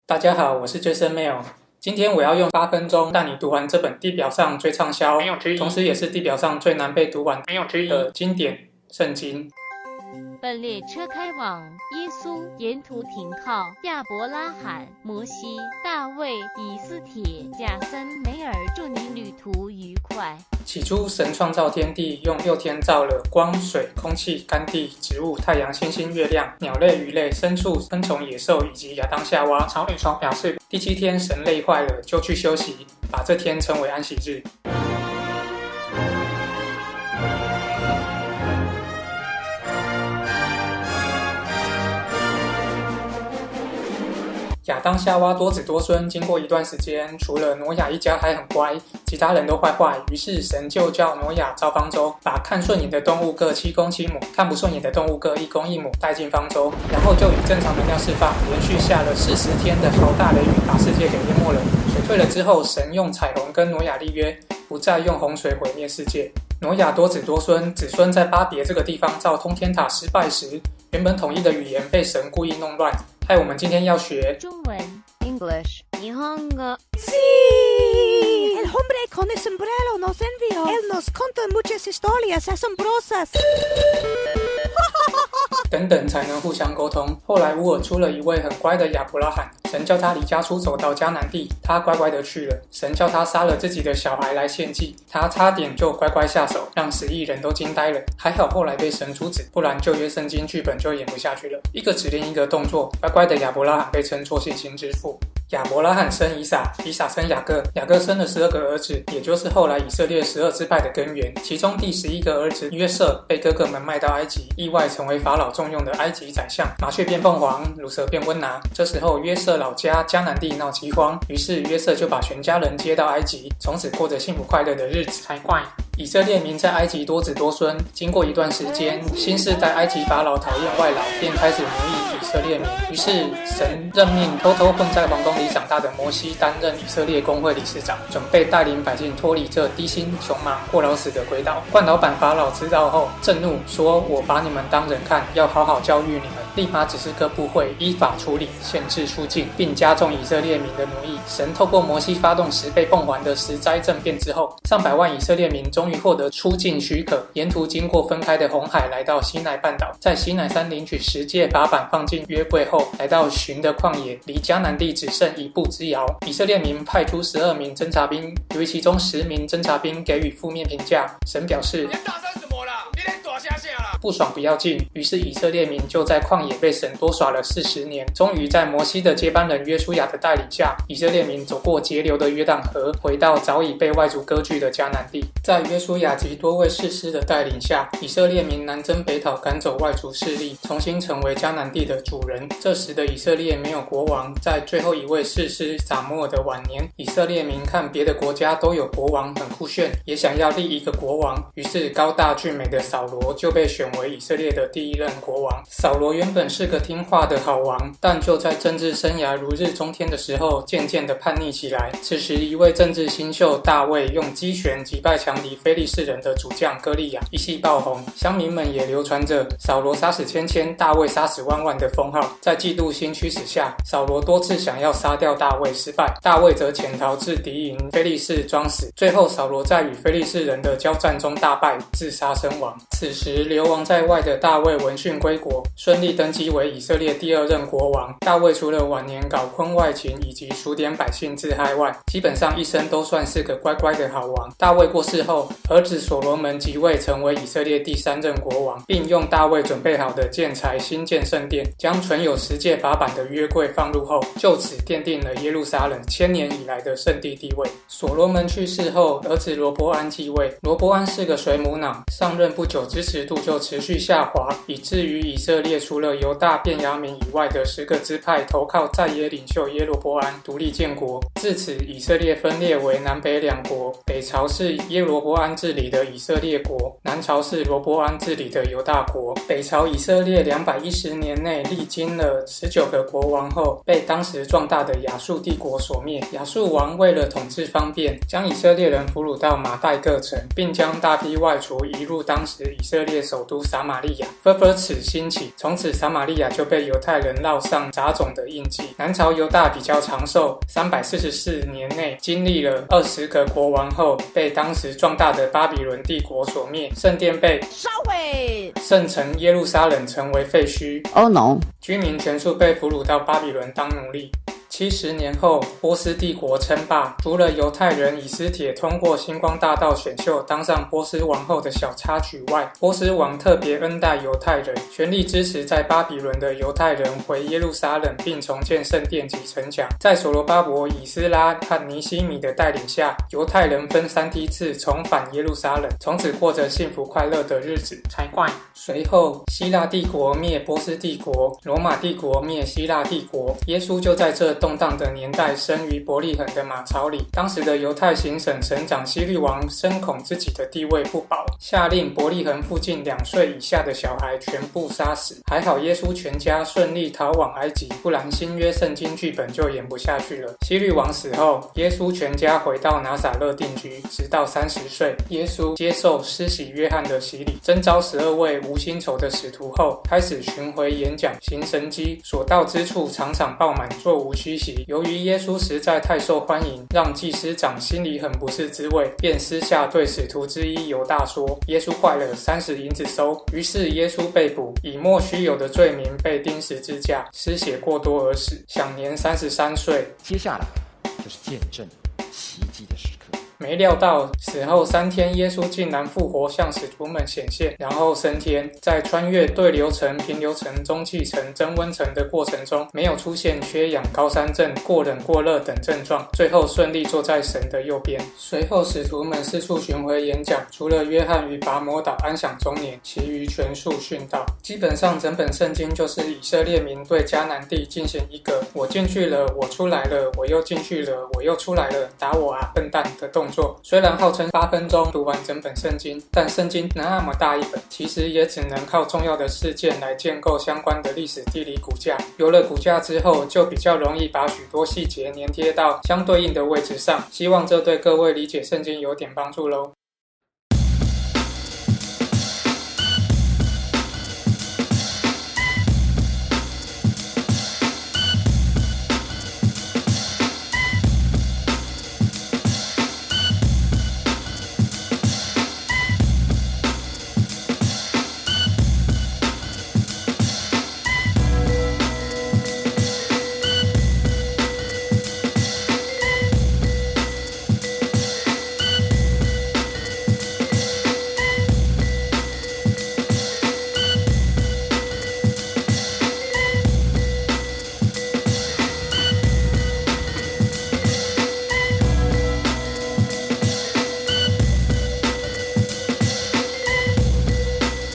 大家好，我是 Jason Mail。今天我要用8分钟带你读完这本地表上最畅销，同时也是地表上最难被读完的经典圣经。本列车开往耶稣，沿途停靠亚伯拉罕、摩西、大卫、以斯帖、贾森、梅尔。祝你旅途愉快。起初，神创造天地，用6天造了光、水、空气、干地、植物、太阳、星星、月亮、鸟类、鱼类、牲畜、昆虫、野兽以及亚当、夏娃。草女床表示，第7天神累坏了，就去休息，把这天称为安息日。亚当夏娃多子多孙，经过一段时间，除了挪亚一家还很乖，其他人都坏坏。于是神就叫挪亚造方舟，把看顺眼的动物各7公7母，看不顺眼的动物各1公1母带进方舟，然后就以正常能量释放，连续下了40天的豪大雷雨，把世界给淹没了。水退了之后，神用彩虹跟挪亚立约，不再用洪水毁灭世界。挪亚多子多孙，子孙在巴别这个地方造通天塔失败时，原本统一的语言被神故意弄乱，害我们今天要学中文 English 日本語。Sí, el hombre con el sombrero nos envió. Él nos contó muchas historias asombrosas. 等等才能互相沟通。后来乌尔出了一位很乖的亚伯拉罕，神叫他离家出走到迦南地，他乖乖的去了。神叫他杀了自己的小孩来献祭，他差点就乖乖下手，让10亿人都惊呆了。还好后来被神阻止，不然旧约圣经剧本就演不下去了。一个指令一个动作，乖乖的亚伯拉罕被称作信心之父。亚伯拉罕生以撒，以撒生雅各，雅各生了12个儿子，也就是后来以色列12支派的根源。其中第11个儿子约瑟被哥哥们卖到埃及，意外成为法老重用的埃及宰相。麻雀变凤凰，乳蛇变温拿。这时候约瑟老家迦南地闹饥荒，于是约瑟就把全家人接到埃及，从此过着幸福快乐的日子才怪。以色列民在埃及多子多孙，经过一段时间，新世代埃及法老讨厌外劳，便开始奴役以色列民。于是神任命偷偷混在皇宫里长大的摩西担任以色列公会理事长，准备带领百姓脱离这低薪穷忙过劳死的鬼岛。惯老板法老知道后震怒，说我把你们当人看，要好好教育你们。立马指示各部会依法处理，限制出境，并加重以色列民的奴役。神透过摩西发动10倍奉还的10灾政变之后，上百万以色列民终于获得出境许可，沿途经过分开的红海，来到西奈半岛，在西奈山领取10诫法版放进约柜后，来到寻的旷野，离迦南地只剩1步之遥。以色列民派出12名侦察兵，由于其中10名侦察兵给予负面评价，神表示不爽不要紧，于是以色列民就在旷野被神多耍了40年。终于在摩西的接班人约书亚的带领下，以色列民走过节流的约旦河，回到早已被外族割据的迦南地。在约书亚及多位士师的带领下，以色列民南征北讨，赶走外族势力，重新成为迦南地的主人。这时的以色列没有国王，在最后一位士师撒母耳的晚年，以色列民看别的国家都有国王很酷炫，也想要立一个国王，于是高大俊美的扫罗就被选为以色列的第1任国王。扫罗原本是个听话的好王，但就在政治生涯如日中天的时候，渐渐的叛逆起来。此时一位政治新秀大卫用击拳击败强敌非利士人的主将歌利亚，一夕爆红。乡民们也流传着扫罗杀死千千，大卫杀死万万的封号。在嫉妒心驱使下，扫罗多次想要杀掉大卫，失败，大卫则潜逃至敌营，非利士装死。最后扫罗在与非利士人的交战中大败，自杀身亡。此时流亡在外的大卫闻讯归国，顺利登基为以色列第2任国王。大卫除了晚年搞婚外情以及数点百姓自害外，基本上一生都算是个乖乖的好王。大卫过世后，儿子所罗门即位，成为以色列第3任国王，并用大卫准备好的建材兴建圣殿，将存有10诫法版的约柜放入后，就此奠定了耶路撒冷1000年以来的圣地地位。所罗门去世后，儿子罗波安继位。罗波安是个水母脑，上任不久支持度就持续下滑，以至于以色列除了犹大、便雅悯以外的10个支派投靠在野领袖耶罗波安，独立建国。自此以色列分裂为南北2国，北朝是耶罗波安治理的以色列国，南朝是罗波安治理的犹大国。北朝以色列210年内历经了19个国王后，被当时壮大的亚述帝国所灭。亚述王为了统治方便，将以色列人俘虏到马代各城，并将大批外族移入当时以色列首都都撒玛利亚。此兴起，从此撒玛利亚就被犹太人烙上杂种的印记。南朝犹大比较长寿，344年内经历了20个国王后，被当时壮大的巴比伦帝国所灭，圣殿被烧毁，圣城耶路撒冷成为废墟。Oh no！ 居民全数被俘虏到巴比伦当奴隶。70年后，波斯帝国称霸，除了犹太人以斯帖通过星光大道选秀当上波斯王后的小插曲外，波斯王特别恩待犹太人，全力支持在巴比伦的犹太人回耶路撒冷并重建圣殿及城墙。在所罗巴伯、以斯拉和尼希米的带领下，犹太人分3梯次重返耶路撒冷，从此过着幸福快乐的日子才怪。随后，希腊帝国灭波斯帝国，罗马帝国灭希腊帝国，耶稣就在这动荡的年代生于伯利恒的马槽里。当时的犹太行省省长希律王深恐自己的地位不保，下令伯利恒附近2岁以下的小孩全部杀死。还好耶稣全家顺利逃往埃及，不然新约圣经剧本就演不下去了。希律王死后，耶稣全家回到拿撒勒定居，直到30岁。耶稣接受施洗约翰的洗礼，征召12位无薪酬的使徒后，开始巡回演讲行神迹，所到之处场场爆满，座无虚席。由于耶稣实在太受欢迎，让祭司长心里很不是滋味，便私下对使徒之一犹大说：耶稣坏了，30银子收。于是耶稣被捕，以莫须有的罪名被钉十字架，失血过多而死，享年33岁。接下来就是见证奇迹的时刻。没料到死后3天，耶稣竟然复活，向使徒们显现，然后升天。在穿越对流层、平流层、中气层、增温层的过程中，没有出现缺氧、高山症、过冷过热等症状，最后顺利坐在神的右边。随后使徒们四处巡回演讲，除了约翰于拔摩岛安享中年，其余全数殉道。基本上整本圣经就是以色列民对迦南地进行一个我进去了，我出来了，我又进去了，我又出来了，打我啊笨蛋的动作。虽然号称8分钟读完整本圣经，但圣经那么大一本，其实也只能靠重要的事件来建构相关的历史地理骨架。有了骨架之后，就比较容易把许多细节粘贴到相对应的位置上。希望这对各位理解圣经有点帮助咯。